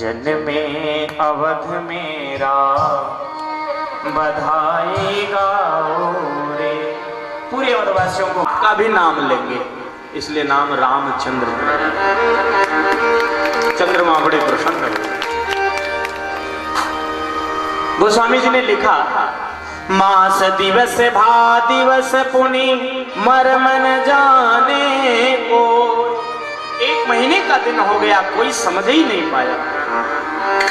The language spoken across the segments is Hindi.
जन्मे अवध मेरा बधाई गाओ रे। पूरे अवधवासियों को का भी नाम लेंगे, इसलिए नाम रामचंद्र। चंद्रमा बड़े प्रसन्न हुए। गोस्वामी जी ने लिखा, मास दिवस भा दिवस पुनि मर्म न जाने को। एक महीने का दिन हो गया, कोई समझ ही नहीं पाया।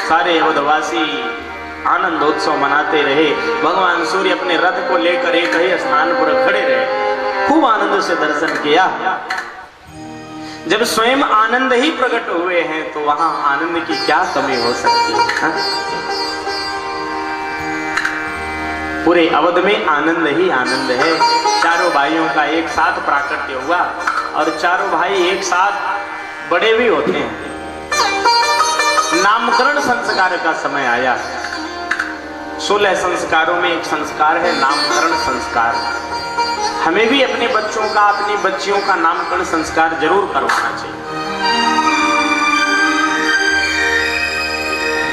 सारे अवधवासी आनंदोत्सव मनाते रहे। भगवान सूर्य अपने रथ को लेकर एक ही स्थान पर खड़े रहे, खूब आनंद से दर्शन किया। जब स्वयं आनंद ही प्रकट हुए हैं तो वहां आनंद की क्या कमी हो सकती है? पूरे अवध में आनंद ही आनंद है। चारों भाइयों का एक साथ प्राकट्य हुआ और चारों भाई एक साथ बड़े भी होते हैं। नामकरण संस्कार का समय आया। 16 संस्कारों में एक संस्कार है नामकरण संस्कार। हमें भी अपने बच्चों का, अपनी बच्चियों का नामकरण संस्कार जरूर करवाना चाहिए।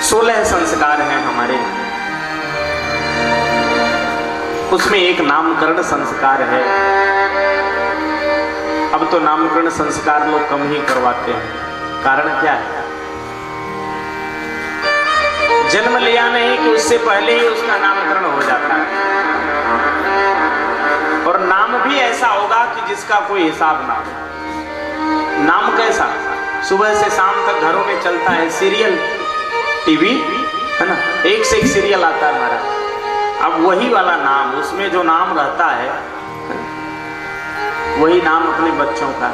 16 संस्कार हैं हमारे, उसमें एक नामकरण संस्कार है। अब तो नामकरण संस्कार लोग कम ही करवाते हैं। कारण क्या है? जन्म लिया नहीं कि उससे पहले ही उसका नामकरण हो जाता है, और नाम भी ऐसा होगा कि जिसका कोई हिसाब ना हो। नाम कैसा? सुबह से शाम तक घरों में चलता है सीरियल, टीवी है ना, एक से एक सीरियल आता है हमारा। अब वही वाला नाम, उसमें जो नाम रहता है वही नाम अपने बच्चों का।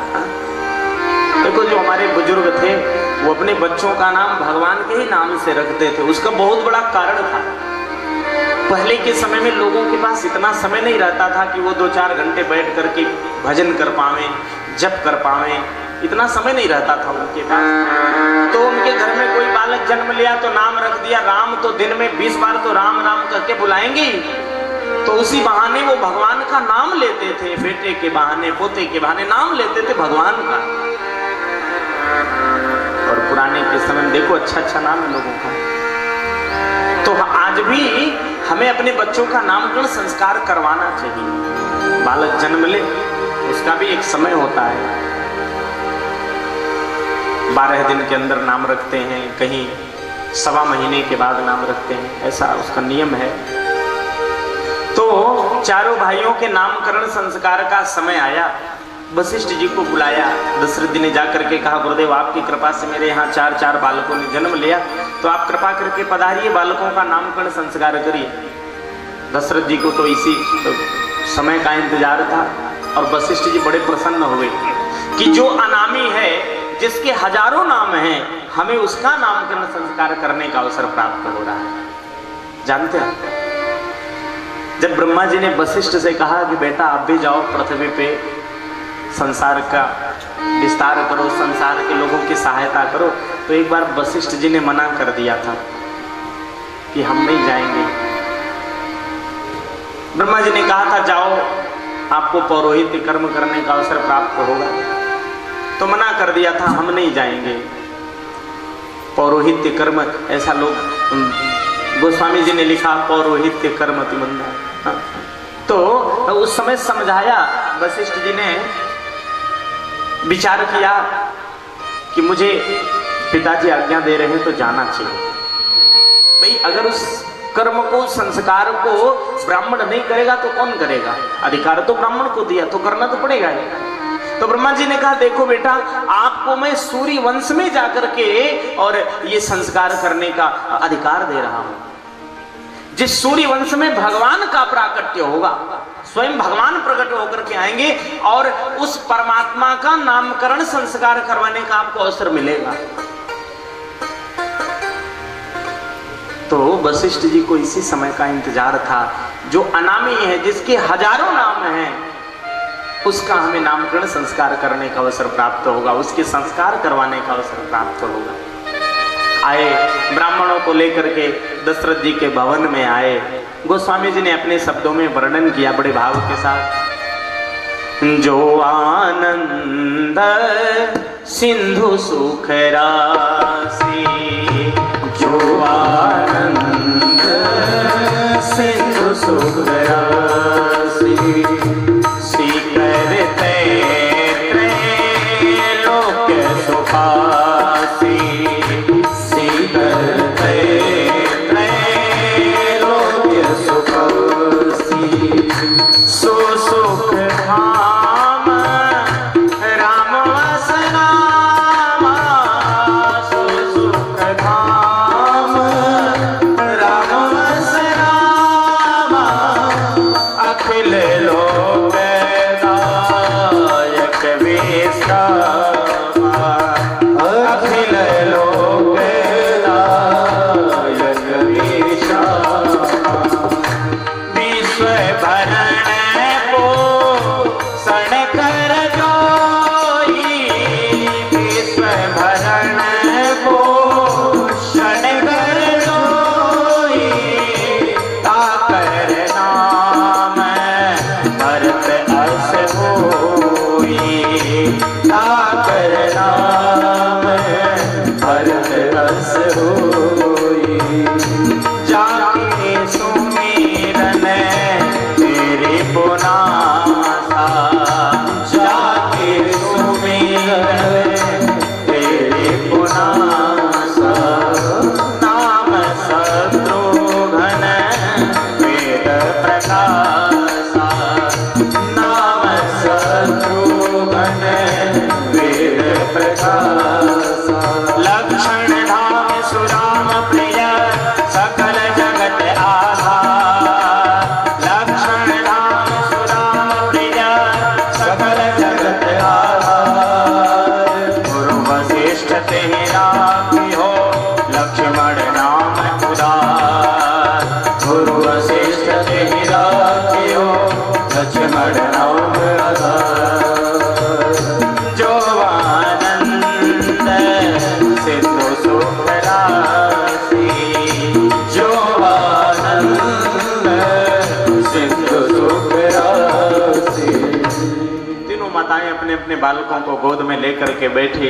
देखो जो हमारे बुजुर्ग थे वो अपने बच्चों का नाम भगवान के ही नाम से रखते थे। उसका बहुत बड़ा कारण था। पहले के समय में लोगों के पास इतना समय नहीं रहता था कि वो 2-4 घंटे बैठ करके भजन कर पावे, जप कर पावे, इतना समय नहीं रहता था उनके पास। तो उनके घर में कोई बालक जन्म लिया तो नाम रख दिया राम। तो दिन में 20 बार तो राम राम करके बुलाएंगे, तो उसी बहाने वो भगवान का नाम लेते थे। बेटे के बहाने, पोते के बहाने नाम लेते थे भगवान का। और पुराने के समय में देखो अच्छा अच्छा नाम है लोगों का। तो आज भी हमें अपने बच्चों का नामकरण संस्कार करवाना चाहिए। बालक जन्म ले, उसका भी एक समय होता है। 12 दिन के अंदर नाम रखते हैं, कहीं 1.25 महीने के बाद नाम रखते हैं, ऐसा उसका नियम है। तो चारों भाइयों के नामकरण संस्कार का समय आया। वशिष्ठ जी को बुलाया। दशरथ जी ने जाकर के कहा, गुरुदेव आपकी कृपा से मेरे यहाँ 4 बालकों ने जन्म लिया, तो आप कृपा करके पधारिए, बालकों का नामकरण संस्कार करिए। दशरथ जी को तो इसी समय का इंतजार था और वशिष्ठ जी बड़े प्रसन्न हुए कि जो अनामी है, जिसके हजारों नाम हैं, हमें उसका नामकरण संस्कार करने का अवसर प्राप्त हो रहा है। जानते हैं, जब ब्रह्मा जी ने वशिष्ठ से कहा कि बेटा आप भी जाओ पृथ्वी पे, संसार का विस्तार करो, संसार के लोगों की सहायता करो, तो एक बार वशिष्ठ जी ने मना कर दिया था कि हम नहीं जाएंगे। ब्रह्मा जी ने कहा था जाओ, आपको पौरोहित्य कर्म करने का अवसर प्राप्त होगा, तो मना कर दिया था हम नहीं जाएंगे। पौरोहित्य कर्म, ऐसा लोग, गोस्वामी जी ने लिखा पौरोहित्य कर्म अति मंदा। तो उस समय समझाया, वशिष्ठ जी ने विचार किया कि मुझे पिताजी आज्ञा दे रहे हैं तो जाना चाहिए। भाई अगर उस कर्म को, संस्कार को ब्राह्मण नहीं करेगा तो कौन करेगा? अधिकार तो ब्राह्मण को दिया, तो करना तो पड़ेगा ही। तो ब्रह्मा जी ने कहा देखो बेटा, आपको मैं सूर्य वंश में जाकर के और ये संस्कार करने का अधिकार दे रहा हूं। जिस सूर्य वंश में भगवान का प्राकट्य होगा, स्वयं भगवान प्रकट होकर के आएंगे और उस परमात्मा का नामकरण संस्कार करवाने का आपको अवसर मिलेगा। तो वशिष्ठ जी को इसी समय का इंतजार था। जो अनामी है, जिसके हजारों नाम हैं, उसका हमें नामकरण संस्कार करने का अवसर प्राप्त होगा, उसके संस्कार करवाने का अवसर प्राप्त होगा। आए, ब्राह्मणों को लेकर के दशरथ जी के भवन में आए। गोस्वामी जी ने अपने शब्दों में वर्णन किया बड़े भाव के साथ। जो आनंद सिंधु सुख राशि राम राम अस रामा अखिल लोक नायक विश्रामा अखिल लोक नायक विश्रामा विश्व भरण पोषण कर जोई विश्व भरण पोषण कर जोई ताकर नाम भरत अस होई ताकर नाम भरत अस होई जाके सुमिरन तेरे पुनासा जाके सुमिरन तेरे पुनासा नाम शत्रुघ्न वेद प्रकाशा नाम शत्रुघ्न वेद प्रकाशा लक्षण धाम सुराम प्रिय सकल जगत आधार लक्षण धाम सुराम प्रिय सकल जगत आधार गुरु वशिष्ठ तेरा की हो लक्ष्मण नाम उदार गुरु वशिष्ठ तेरा की हो लक्ष्मण नाम उदार जो आनंद सिद्धो सुख राशि जो आनंद सिद्धो सुख राशि। तीनों माताएं अपने अपने बालकों को गोद में लेकर के बैठी।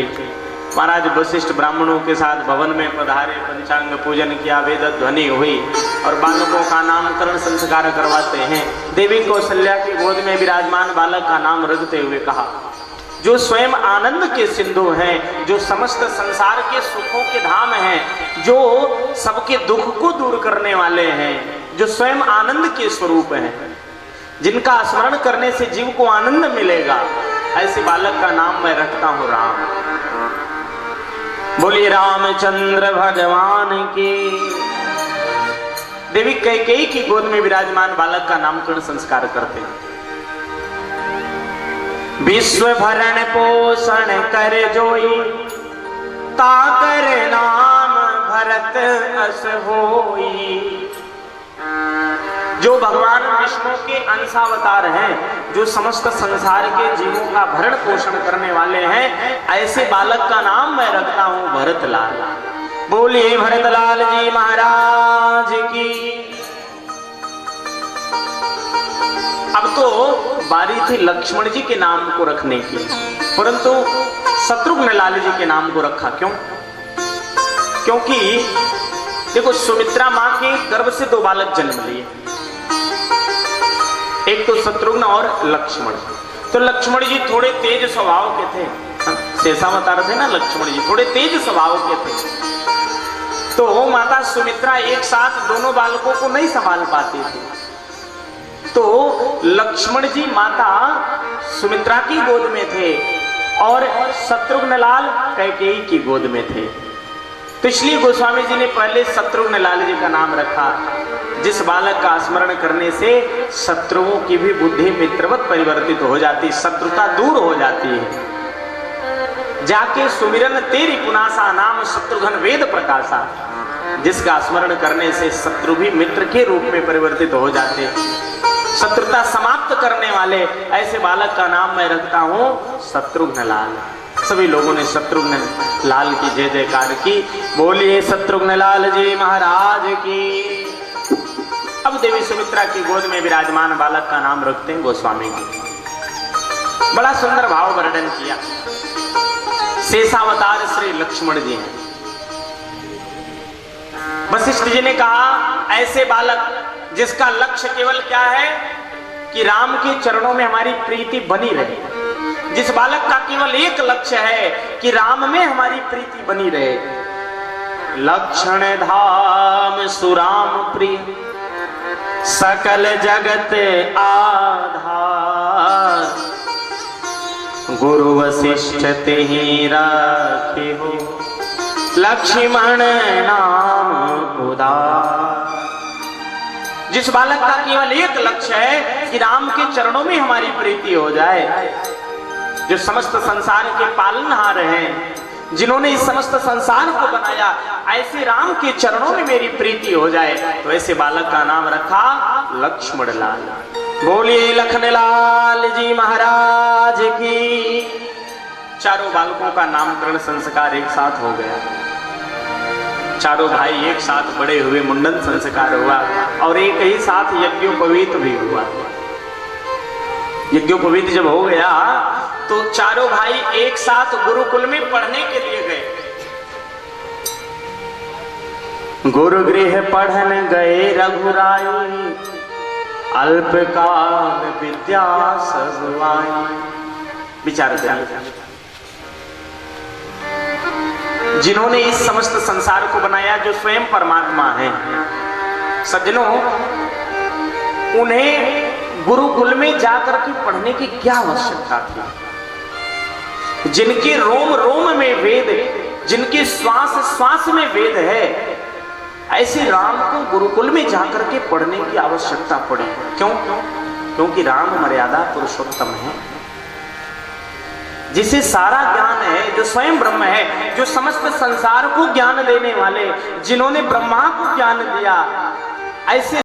महाराज वशिष्ठ ब्राह्मणों के साथ भवन में पधारे, पंचांग पूजन किया, वेद ध्वनि हुई और बालकों का नामकरण संस्कार करवाते हैं। देवी कौशल्या की गोद में विराजमान बालक का नाम रखते हुए कहा, जो स्वयं आनंद के सिंधु हैं, जो समस्त संसार के सुखों के धाम हैं, जो सबके दुख को दूर करने वाले हैं, जो स्वयं आनंद के स्वरूप हैं, जिनका स्मरण करने से जीव को आनंद मिलेगा, ऐसे बालक का नाम मैं रखता हूं राम। बोलिए रामचंद्र भगवान की। देवी कैकेयी की गोद में विराजमान बालक का नामकरण संस्कार करते हैं। विश्व भरण पोषण कर जोई ताकर नाम भरत अस होई। जो भगवान विष्णु के अंशावतार हैं, जो समस्त संसार के जीवों का भरण पोषण करने वाले हैं, ऐसे बालक का नाम मैं रखता हूं भरतलाल। बोलिए भरतलाल जी महाराज की। अब तो बारी थी लक्ष्मण जी के नाम को रखने की, परंतु शत्रुघ्न लाल जी के नाम को रखा। क्यों? क्योंकि देखो, सुमित्रा मां के गर्भ से दो बालक जन्म लिए, एक तो शत्रुघ्न और लक्ष्मण। तो लक्ष्मण जी थोड़े तेज स्वभाव के थे, शेषावतार थे ना लक्ष्मण जी, थोड़े तेज स्वभाव के थे। तो माता सुमित्रा एक साथ दोनों बालकों को नहीं संभाल पाती थी। तो लक्ष्मण जी माता सुमित्रा की गोद में थे और शत्रुघ्न लाल कैकेयी की गोद में थे। तो इसलिए गोस्वामी जी ने पहले शत्रुघ्न लाल जी का नाम रखा, जिस बालक का स्मरण करने से शत्रुओं की भी बुद्धि मित्रवत परिवर्तित हो जाती, शत्रुता दूर हो जाती है। जाके सुमिरन तेरी पुनासा नाम शत्रुघ्न वेद प्रकाशा, जिसका स्मरण करने से शत्रु भी मित्र के रूप में परिवर्तित हो जाते, शत्रुता समाप्त करने वाले ऐसे बालक का नाम मैं रखता हूं शत्रुघ्न लाल। सभी लोगों ने शत्रुघ्न लाल की जय जयकार की। बोलिए शत्रुघ्न लाल जी महाराज की। अब देवी सुमित्रा की गोद में विराजमान बालक का नाम रखते हैं गोस्वामी जी। बड़ा सुंदर भाव वर्णन किया। शेषावतार श्री लक्ष्मण जी हैं। वशिष्ठ जी ने कहा, ऐसे बालक जिसका लक्ष्य केवल क्या है कि राम के चरणों में हमारी प्रीति बनी रहे, जिस बालक का केवल एक लक्ष्य है कि राम में हमारी प्रीति बनी रहे। लक्षण धाम सुराम प्रिय सकल जगत आधार, गुरु वशिष्ठ तेहि राखे हो लक्ष्मण नाम इस बालक का केवल एक लक्ष्य है कि राम के चरणों में हमारी प्रीति हो जाए। जो समस्त संसार के पालनहार हैं, जिन्होंने इस समस्त संसार को बनाया, ऐसे राम के चरणों में मेरी प्रीति हो जाए। तो ऐसे बालक का नाम रखा लक्ष्मण लाल। बोलिए लखन लाल जी महाराज की। चारों बालकों का नामकरण संस्कार एक साथ हो गया। चारों भाई एक साथ बड़े हुए, मुंडन संस्कार हुआ और एक ही साथ यज्ञोपवीत भी हुआ। यज्ञोपवीत जब हो गया तो चारों भाई एक साथ गुरुकुल में पढ़ने के लिए गए। गुरुगृह पढ़न गए रघुराई, अल्पकाल विद्या सब आई। विचार करिए, जिन्होंने इस समस्त संसार को बनाया, जो स्वयं परमात्मा है, सज्जनों, उन्हें गुरुकुल में जाकर के पढ़ने की क्या आवश्यकता थी? जिनके रोम रोम में वेद, जिनके श्वास श्वास में वेद है, ऐसे राम को गुरुकुल में जाकर के पढ़ने की आवश्यकता पड़ी। क्यों? क्योंकि राम मर्यादा पुरुषोत्तम है, जिसे सारा ज्ञान है, जो स्वयं ब्रह्म है, जो समस्त संसार को ज्ञान देने वाले, जिन्होंने ब्रह्मा को ज्ञान दिया, ऐसे